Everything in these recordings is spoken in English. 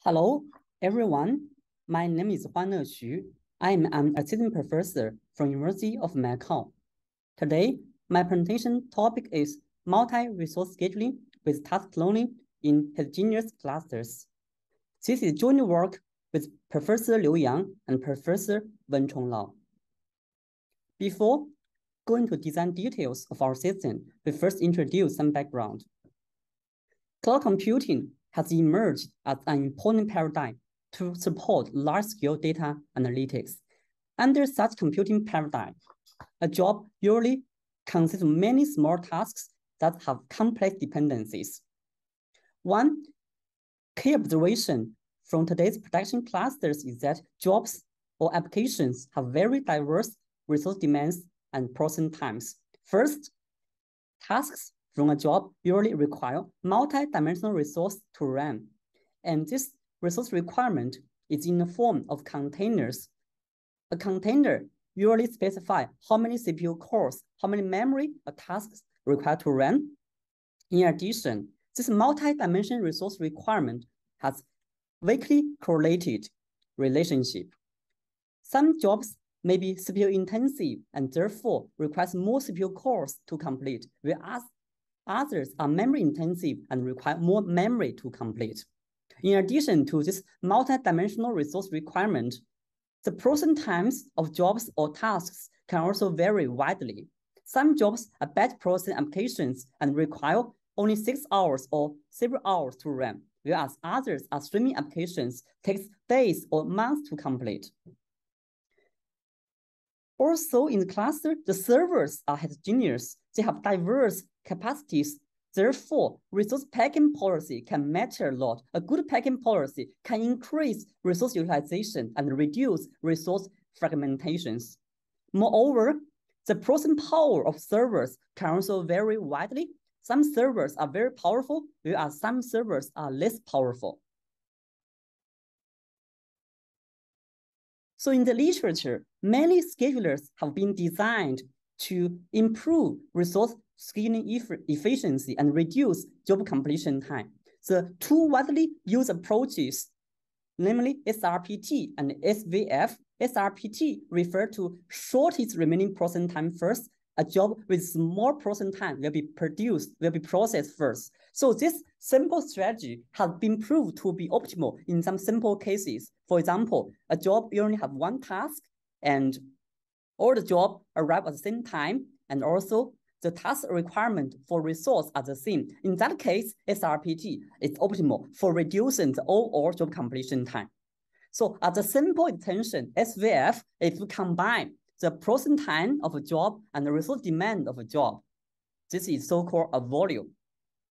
Hello, everyone. My name is Huanle Xu. I am an assistant professor from University of Macau. Today, my presentation topic is multi-resource scheduling with task cloning in heterogeneous clusters. This is joint work with Professor Liu Yang and Professor Wen Chonglao. Before going to design details of our system, we first introduce some background. Cloud computing has emerged as an important paradigm to support large-scale data analytics. Under such computing paradigm, a job usually consists of many small tasks that have complex dependencies. One key observation from today's production clusters is that jobs or applications have very diverse resource demands and processing times. First, tasks from a job usually require multi-dimensional resource to run. And this resource requirement is in the form of containers. A container usually specifies how many CPU cores, how many memory a task required to run. In addition, this multi-dimensional resource requirement has weakly correlated relationship. Some jobs may be CPU intensive and therefore requires more CPU cores to complete, whereas others are memory intensive and require more memory to complete. In addition to this multi-dimensional resource requirement, the processing times of jobs or tasks can also vary widely. Some jobs are batch processing applications and require only 6 hours or several hours to run, whereas others are streaming applications, takes days or months to complete. Also in the cluster, the servers are heterogeneous. They have diverse capacities. Therefore, resource packing policy can matter a lot. A good packing policy can increase resource utilization and reduce resource fragmentations. Moreover, the processing power of servers can also vary widely. Some servers are very powerful, whereas some servers are less powerful. So in the literature, many schedulers have been designed to improve resource scheduling efficiency and reduce job completion time. The two widely used approaches, namely Srpt and Svf. Srpt refers to shortest remaining processing time first. A job with small processing time will be processed first. So this simple strategy has been proved to be optimal in some simple cases. For example, a job you only have one task and all the jobs arrive at the same time, and also the task requirement for resource are the same. In that case, Srpt is optimal for reducing the overall job completion time. So as a simple extension, Svf is to combine the processing time of a job and the resource demand of a job. This is so-called a volume.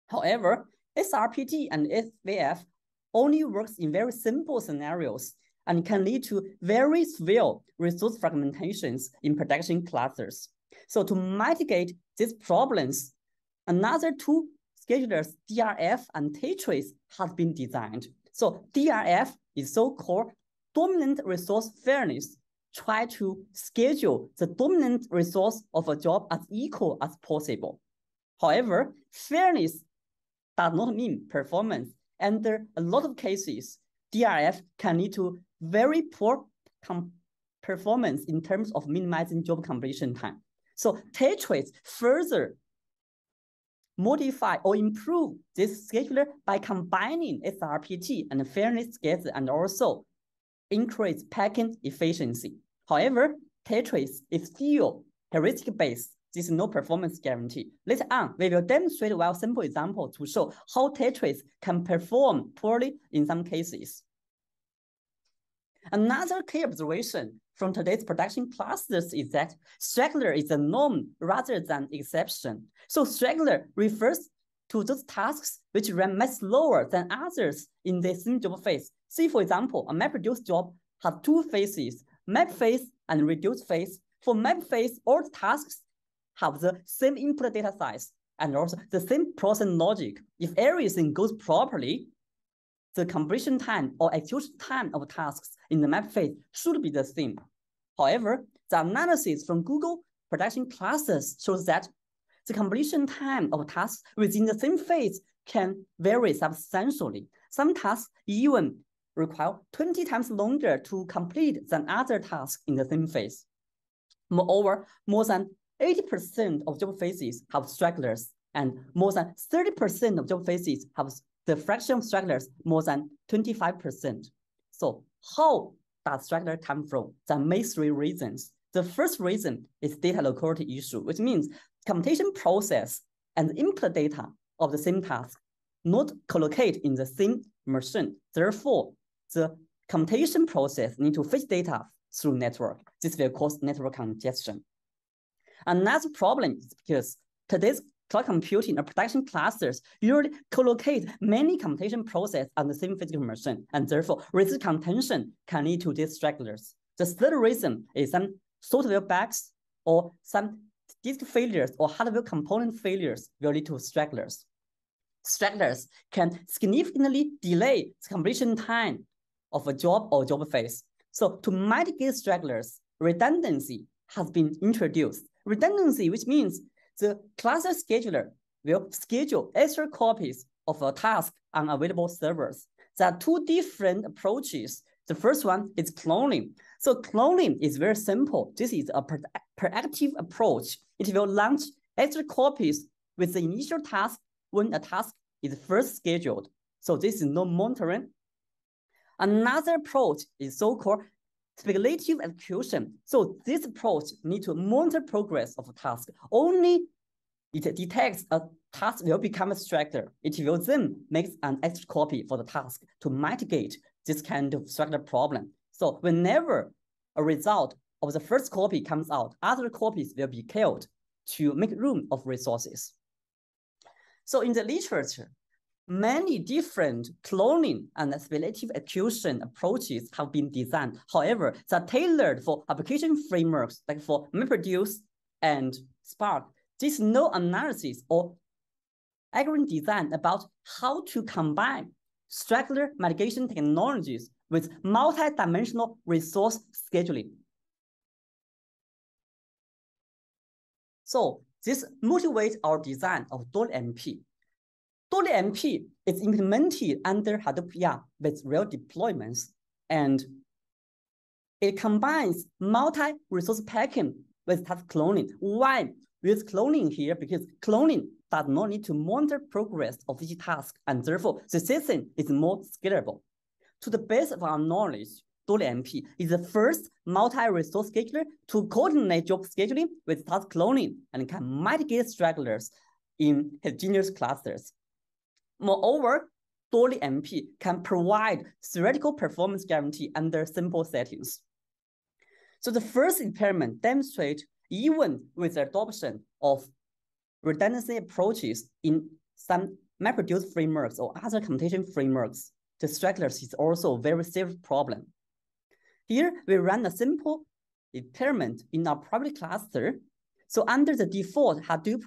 However, Srpt and Svf only works in very simple scenarios and can lead to very severe resource fragmentations in production clusters. So to mitigate these problems, another two schedulers, DRF and Tetris, have been designed. So DRF is so-called dominant resource fairness. Try to schedule the dominant resource of a job as equal as possible. However, fairness does not mean performance. Under a lot of cases, DRF can lead to very poor performance in terms of minimizing job completion time. So Tetris further modify or improve this scheduler by combining Srpt and fairness together and also increase packing efficiency. However, Tetris is still heuristic-based. This is no performance guarantee. Later on, we will demonstrate one simple example to show how Tetris can perform poorly in some cases. Another key observation from today's production clusters is that straggler is a norm rather than exception. So straggler refers to those tasks which run much slower than others in the same job phase. See, for example, a MapReduce job has two phases, map phase and reduce phase. For map phase, all tasks have the same input data size and also the same processing logic. If everything goes properly, the completion time or execution time of tasks in the map phase should be the same. However, the analysis from Google production clusters shows that the completion time of tasks within the same phase can vary substantially. Some tasks even require 20 times longer to complete than other tasks in the same phase. Moreover, more than 80% of job phases have stragglers, and more than 30% of job phases have the fraction of stragglers more than 25%. So how does straggler come from? There are main three reasons. The first reason is data locality issue, which means computation process and input data of the same task not collocate in the same machine. Therefore, the computation process need to fetch data through network. This will cause network congestion. Another problem is because today's cloud computing or production clusters usually collocate many computation processes on the same physical machine, and therefore resource contention can lead to these stragglers. The third reason is some software bugs or some disk failures or hardware component failures will lead to stragglers. Stragglers can significantly delay the completion time of a job or job phase. So to mitigate stragglers, redundancy has been introduced. Redundancy, which means the cluster scheduler will schedule extra copies of a task on available servers. There are two different approaches. The first one is cloning. So cloning is very simple. This is a proactive approach. It will launch extra copies with the initial task when a task is first scheduled. So this is no monitoring. Another approach is so-called speculative execution. So this approach needs to monitor progress of a task. Only it detects a task will become a straggler. It will then make an extra copy for the task to mitigate this kind of straggler problem. So whenever a result of the first copy comes out, other copies will be killed to make room of resources. So in the literature, many different cloning and speculative execution approaches have been designed. However, they are tailored for application frameworks like for MapReduce and Spark. There is no analysis or algorithm design about how to combine straggler mitigation technologies with multi-dimensional resource scheduling. So this motivates our design of DollyMP. DollyMP is implemented under Hadoop YARN with real deployments, and it combines multi-resource packing with task cloning. Why? With cloning here, because cloning does not need to monitor progress of each task, and therefore the system is more scalable. To the best of our knowledge, DollyMP is the first multi-resource scheduler to coordinate job scheduling with task cloning and can mitigate stragglers in heterogeneous clusters. Moreover, DollyMP can provide theoretical performance guarantee under simple settings. So the first experiment demonstrates even with the adoption of redundancy approaches in some MapReduce frameworks or other computation frameworks, the stragglers is also a very serious problem. Here, we run a simple experiment in our private cluster. So under the default Hadoop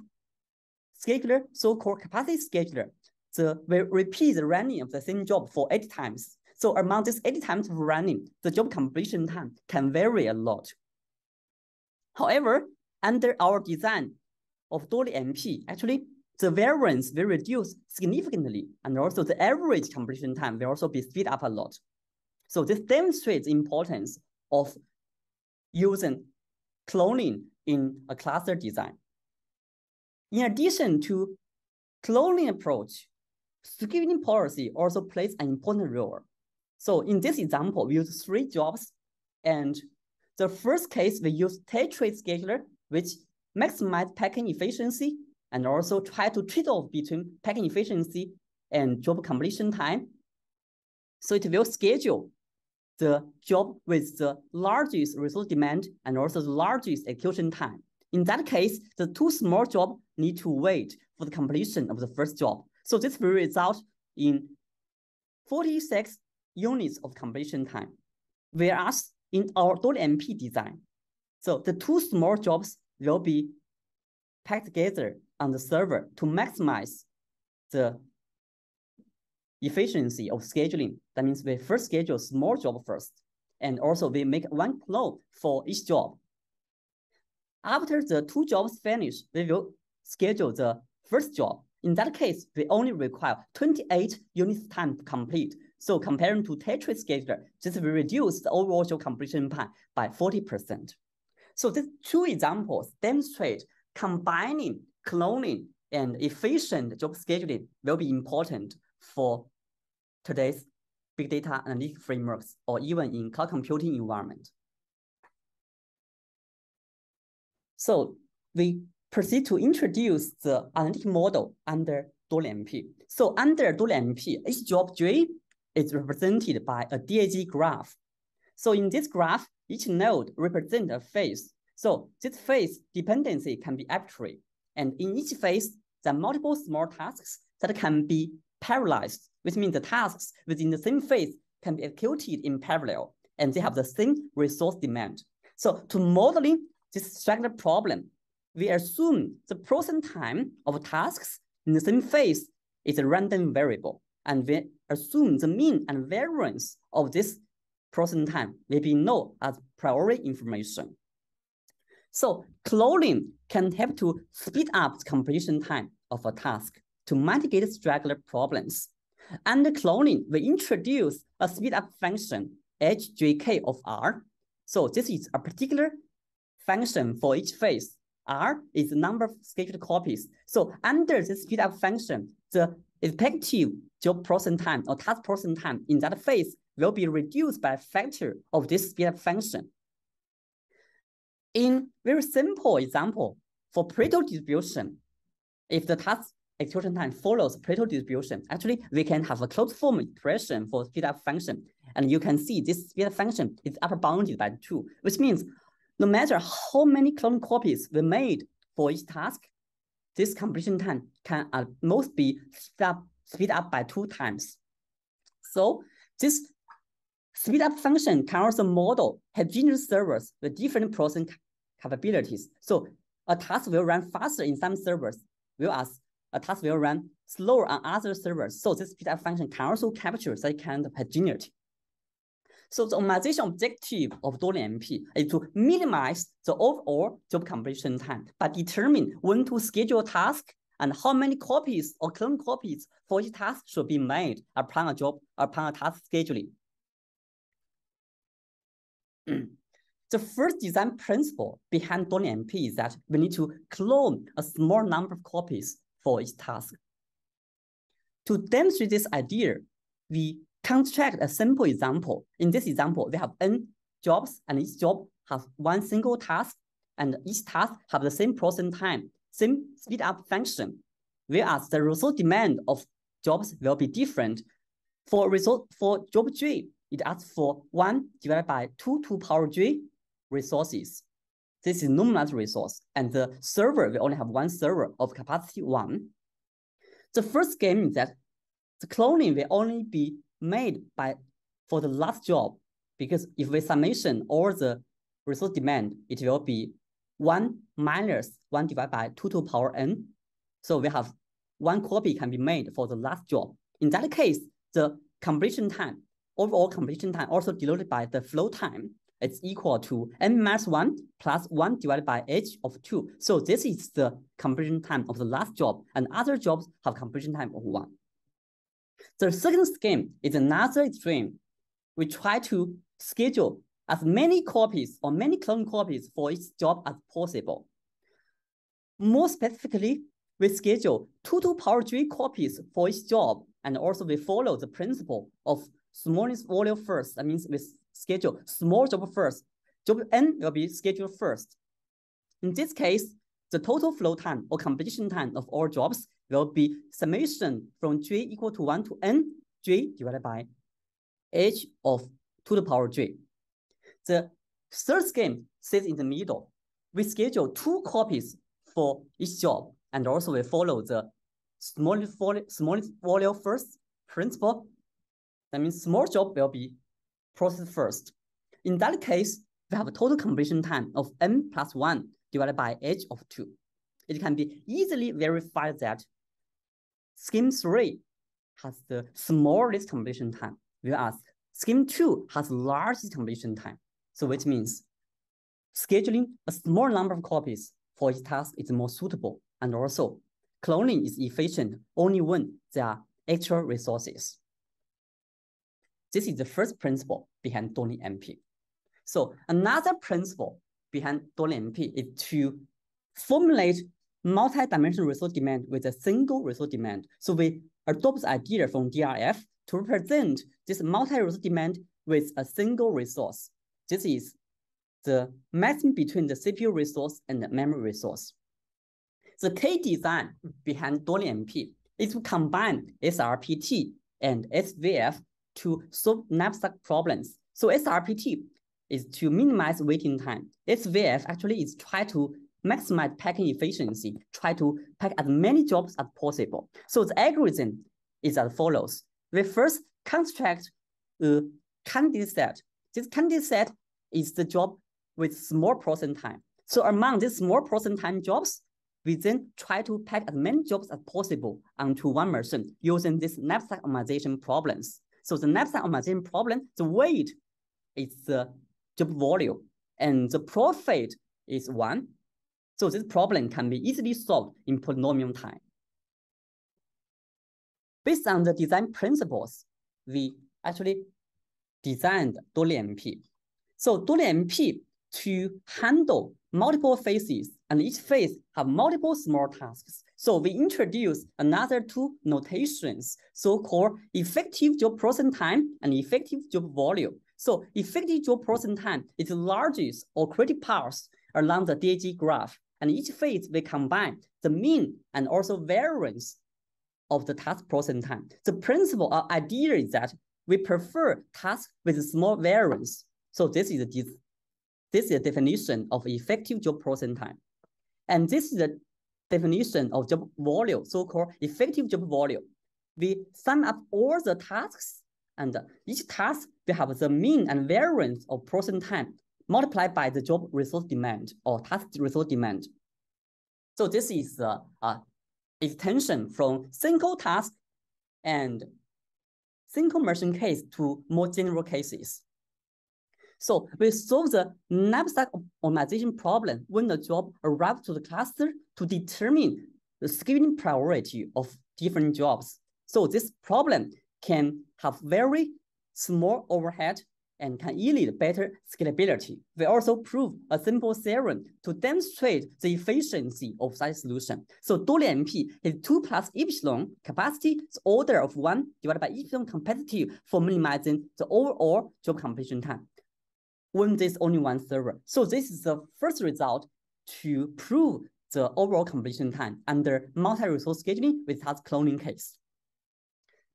scheduler, so-called capacity scheduler, we repeat the running of the same job for 80 times. So among these 80 times of running, the job completion time can vary a lot. However, under our design of DollyMP, actually, the variance will reduce significantly, and also the average completion time will also be speed up a lot. So this demonstrates the importance of using cloning in a cluster design. In addition to cloning approach, scheduling policy also plays an important role. So in this example, we use 3 jobs, and the first case we use tetrade scheduler, which maximize packing efficiency and also try to trade off between packing efficiency and job completion time. So it will schedule the job with the largest resource demand and also the largest execution time. In that case, the 2 small jobs need to wait for the completion of the first job. So this will result in 46 units of completion time. Whereas in our DollyMP design, so the 2 small jobs will be packed together on the server to maximize the efficiency of scheduling. That means we first schedule small job first, and also we make 1 clone for each job. After the 2 jobs finish, we will schedule the first job. In that case, we only require 28 units time to complete. So comparing to tetrate scheduler, this will reduce the overall job completion time by 40%. So these two examples demonstrate combining cloning and efficient job scheduling will be important for today's big data analytic frameworks or even in cloud computing environment. So we proceed to introduce the analytic model under dual MP. So under dual MP, each job J is represented by a DAG graph. So in this graph, each node represents a phase. So this phase dependency can be arbitrary. And in each phase, there are multiple small tasks that can be parallelized, which means the tasks within the same phase can be executed in parallel, and they have the same resource demand. So to modeling this structural problem, we assume the processing time of tasks in the same phase is a random variable, and we assume the mean and variance of this processing time will be known as priori information. So cloning can help to speed up the completion time of a task to mitigate straggler problems. Under cloning, we introduce a speed up function, hjk of R. So this is a particular function for each phase. R is the number of scheduled copies. So under this speed up function, the effective job processing time or task processing time in that phase will be reduced by a factor of this speed up function. In very simple example, for Pareto distribution, if the task execution time follows Pareto distribution, actually we can have a closed form expression for speed up function. And you can see this speed up function is upper bounded by 2, which means no matter how many clone copies we made for each task, this completion time can at most be speed up by 2 times. So this speed up function can also model heterogeneous servers with different processing capabilities. So a task will run faster in some servers, whereas a task will run slower on other servers. So this speed up function can also capture that kind of heterogeneity. So the optimization objective of dual MP is to minimize the overall job completion time, but determine when to schedule a task and how many copies or clone copies for each task should be made upon a task scheduling. The first design principle behind dual MP is that we need to clone a small number of copies for each task. To demonstrate this idea, we construct a simple example. In this example, we have n jobs, and each job has one single task, and each task have the same processing time, same speed up function, whereas the resource demand of jobs will be different. For job J, it asks for 1 divided by 2 to power J resources. This is normalized resource, and the server will only have one server of capacity 1. The first game is that the cloning will only be made for the last job, because if we summation all the resource demand, it will be 1 minus 1 divided by 2 to power n. So we have 1 copy can be made for the last job. In that case, the completion time, overall completion time also denoted by the flow time, it's equal to n minus 1 plus 1 divided by h of 2. So this is the completion time of the last job, and other jobs have completion time of 1. The second scheme is another extreme. We try to schedule as many copies or many clone copies for each job as possible. More specifically, we schedule 2 to power j copies for each job, and also we follow the principle of smallest volume first. That means we schedule small job first. Job n will be scheduled first. In this case, the total flow time or completion time of all jobs will be summation from j equal to 1 to n j divided by h of 2 to the power j. The third scheme sits in the middle. We schedule 2 copies for each job, and also we follow the smallest volume first principle. That means small job will be processed first. In that case, we have a total completion time of n plus 1 divided by h of 2. It can be easily verified that scheme 3 has the smallest completion time, whereas scheme 2 has largest completion time. So which means scheduling a small number of copies for each task is more suitable, and also cloning is efficient only when there are extra resources. This is the first principle behind Dolly MP. So another principle behind Dolly MP is to formulate multi-dimensional resource demand with a single resource demand. So we adopt the idea from DRF to represent this multi-resource demand with a single resource. This is the matching between the CPU resource and the memory resource. The key design behind Dolly MP is to combine Srpt and Svf to solve knapsack problems. So Srpt is to minimize waiting time. Svf actually is try to maximize packing efficiency, try to pack as many jobs as possible. So the algorithm is as follows. We first construct a candidate set. This candidate set is the job with small processing time. So among these small processing time jobs, we then try to pack as many jobs as possible onto one machine using this knapsack optimization problems. So the knapsack optimization problem, the weight is the job volume and the profit is 1. So this problem can be easily solved in polynomial time. Based on the design principles, we actually designed Dolly MP. So Dolly MP to handle multiple phases, and each phase have multiple small tasks. So we introduce another 2 notations, so-called effective job processing time and effective job volume. So effective job processing time is the largest or critical path along the DAG graph, and each phase we combine the mean and also variance of the task processing time. The principle or idea is that we prefer tasks with small variance. So this is the definition of effective job processing time. And this is the definition of job volume, so-called effective job volume. We sum up all the tasks, and each task will have the mean and variance of processing time multiplied by the job resource demand or task resource demand. So this is extension from single task and single machine case to more general cases. So we solve the knapsack optimization problem when the job arrives to the cluster to determine the scheduling priority of different jobs. So this problem can have very small overhead and can yield better scalability. We also prove a simple theorem to demonstrate the efficiency of such solution. So Dolly MP is 2 plus epsilon capacity, the order of 1 divided by epsilon capacity for minimizing the overall job completion time when there's only one server. So this is the first result to prove the overall completion time under multi-resource scheduling with task cloning case.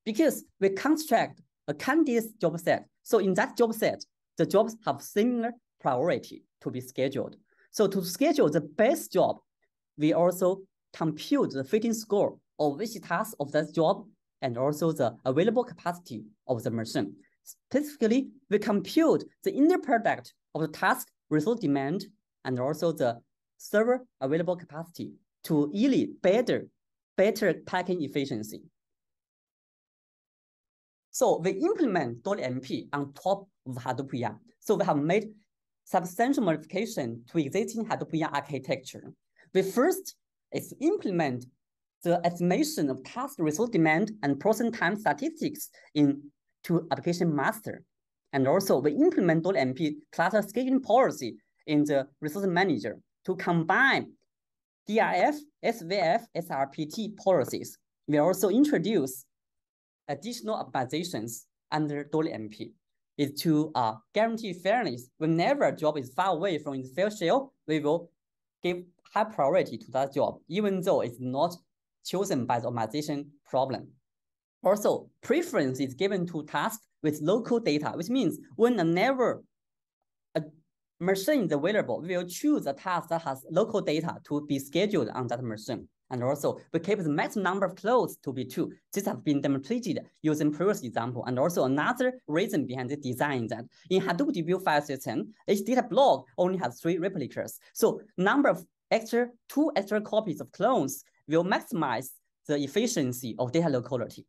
Because we construct a candidate job set. So in that job set, the jobs have similar priority to be scheduled. So to schedule the best job, we also compute the fitting score of each task of that job and also the available capacity of the machine. Specifically, we compute the inner product of the task resource demand and also the server available capacity to yield better packing efficiency. So we implement Dolly MP on top of Hadoop YARN. So we have made substantial modification to existing Hadoop YARN architecture. We first is implement the estimation of task resource demand and processing time statistics into application master. And also we implement Dolly MP cluster scheduling policy in the resource manager to combine DRF, SVF, Srpt policies. We also introduce additional optimizations under Dolly MP is to guarantee fairness. Whenever a job is far away from its fair shell, we will give high priority to that job, even though it's not chosen by the optimization problem. Also, preference is given to tasks with local data, which means whenever a machine is available, we will choose a task that has local data to be scheduled on that machine. And also, we keep the maximum number of closes to be 2. This has been demonstrated using previous example. And also another reason behind the design that in Hadoop DB file system, each data block only has 3 replicas. So number of 2 extra copies of clones will maximize the efficiency of data locality.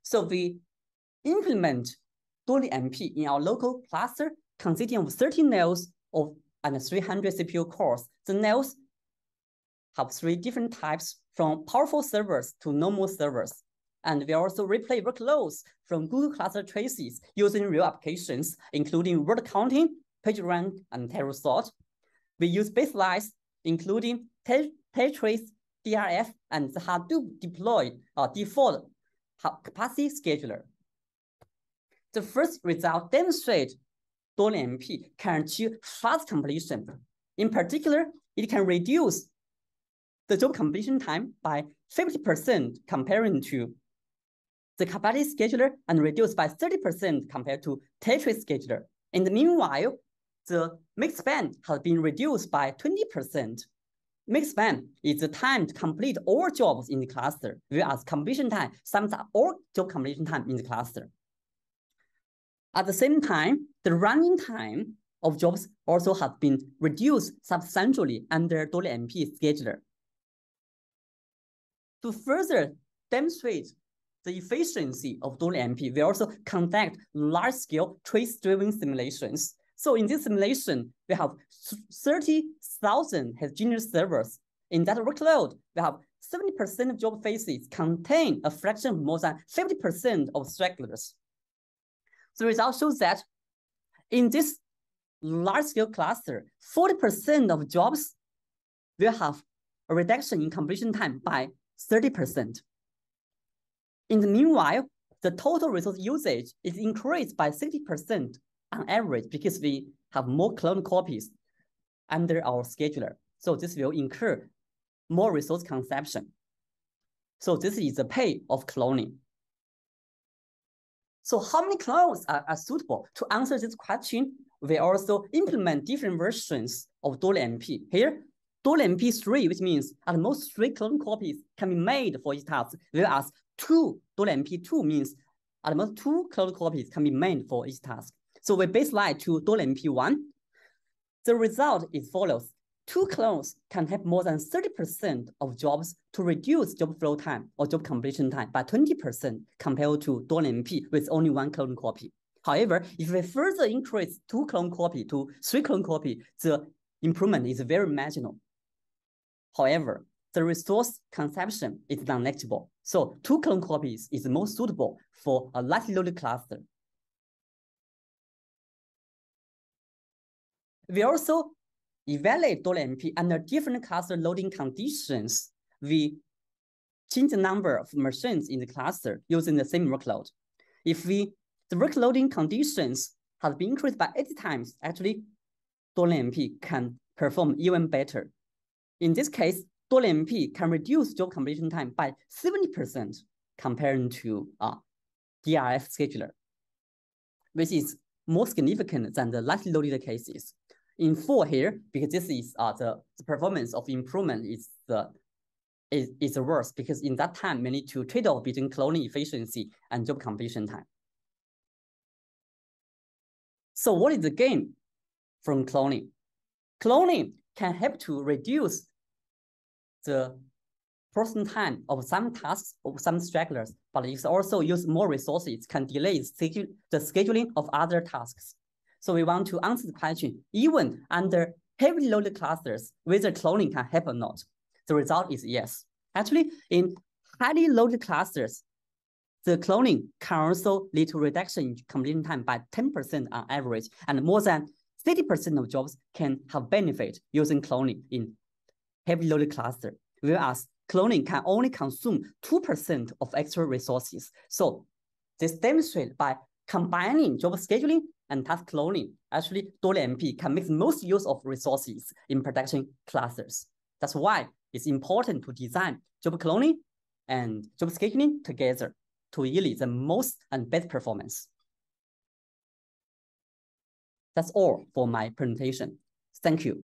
So we implement Dolly MP in our local cluster consisting of 30 nodes and 300 CPU cores. The nodes have 3 different types from powerful servers to normal servers. And we also replay workloads from Google cluster traces using real applications, including word counting, PageRank, and table sort. We use baselines, including Tetris, DRF, and the Hadoop deployed default capacity scheduler. The first result demonstrates DolMP can achieve fast completion. In particular, it can reduce the job completion time by 50% comparing to the capacity scheduler and reduced by 30% compared to Tetris scheduler. In the meanwhile, the make span has been reduced by 20%. Make span is the time to complete all jobs in the cluster, whereas completion time sums up all job completion time in the cluster. At the same time, the running time of jobs also has been reduced substantially under DolMP scheduler. To further demonstrate the efficiency of DolMP, we also conduct large-scale trace-driven simulations. So in this simulation, we have 30,000 heterogeneous servers. In that workload, we have 70% of job phases contain a fraction of more than 50% of stragglers. The result shows that in this large-scale cluster, 40% of jobs will have a reduction in completion time by 30%. In the meanwhile, the total resource usage is increased by 60% on average because we have more clone copies under our scheduler. So this will incur more resource consumption. So this is the pay of cloning. So how many clones are suitable? To answer this question, we also implement different versions of DolMP. Here, DolMP 3, which means at most 3 clone copies can be made for each task, whereas DolMP 2 means at most 2 clone copies can be made for each task. So we baseline to DolMP 1. The result is follows. 2 clones can have more than 30% of jobs to reduce job flow time or job completion time by 20% compared to DolMP with only 1 clone copy. However, if we further increase 2 clone copy to 3 clone copy, the improvement is very marginal. However, the resource consumption is non-negligible. So 2 clone copies is most suitable for a lightly loaded cluster. We also evaluate DolMP under different cluster loading conditions. We change the number of machines in the cluster using the same workload. If the workloading conditions have been increased by 80 times, actually, DolMP can perform even better. In this case, DolMP can reduce job completion time by 70% compared to DRF scheduler, which is more significant than the lightly loaded cases. In 4 here, because this is the performance of improvement is the worst, because in that time we need to trade off between cloning efficiency and job completion time. So what is the gain from cloning? Cloning can help to reduce the processing time of some tasks of some stragglers, but it also use more resources, can delay the scheduling of other tasks. So we want to answer the question, even under heavily loaded clusters, whether cloning can help or not. The result is yes. Actually, in highly loaded clusters, the cloning can also lead to reduction in completion time by 10% on average, and more than 30% of jobs can have benefit using cloning in heavily loaded cluster, whereas cloning can only consume 2% of extra resources. So this demonstrates by combining job scheduling and task cloning, actually DolMP can make the most use of resources in production clusters. That's why it's important to design job cloning and job scheduling together to yield the most and best performance. That's all for my presentation. Thank you.